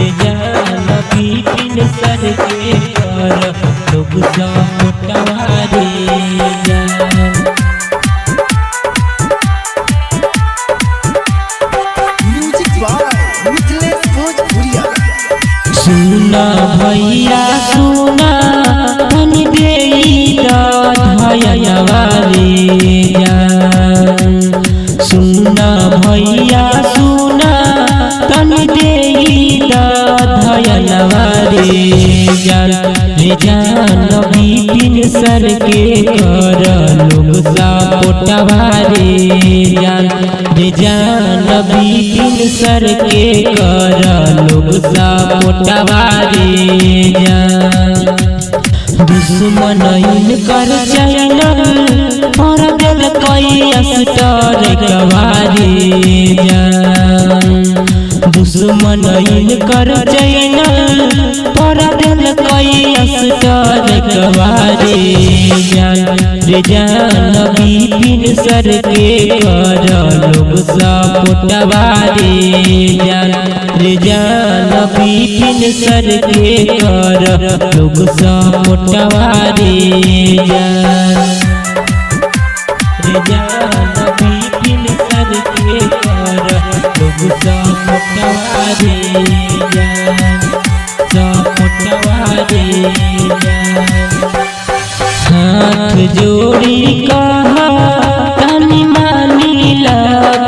रे जान बिपिन सर के कर लोग सपोर्टवा रे जान। सुना भैया सुना तनी देई दया रे जान। सुना भैया सुना तनी देई दया रे जान। रे जान बिपिन सर के कर लोग सपोर्टवा रे जान। रे जान बिपिन सर के कर लोग सपोर्टवा रे जान। दुश्मन इनकर चैनल और दिल कोई अस्टर कवारे जान। दुश्मन इनकर चैनल और दिल कोई अस्टर कवारे जान। रे जान बिपिन सर के कर लोग सपोर्टवा रे जान। रे जान बिपिन सर के कर लोग सपोर्टवा रे जान। रे जान बिपिन सर के कर लोग सपोर्टवा रे जान। सपोर्टवा रे जान। हाथ जोड़ी कहा तनी मानीला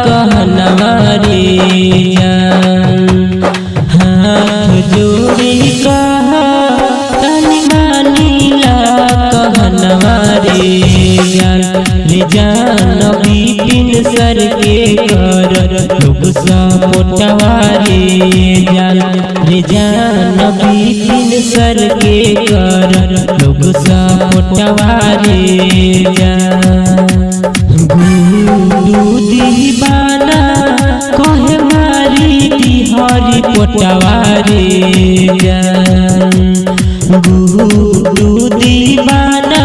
कहनवा रे जान। हाथ जोड़ी कहा तनी मानीला कहनवा रे जान। रे जान बिपिन सर के कर लोग सपोर्टवा रे जान। रे जान बिपिन सर के कर लोग सपोर्टवा रे जान। गुरु दीवाना कहे मारी तिहरी पोटवा रे जान। गुरु दीवाना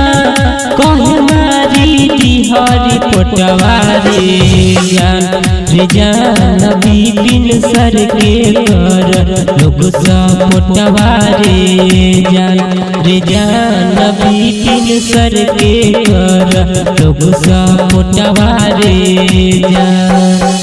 कहे मारी तिहरी पोटवा रे जान। रे जान बिपिन सर के कर लोग सपोर्टवा रे जान। रे जान बिपिन सर के कर लोग सपोर्टवा रे जान।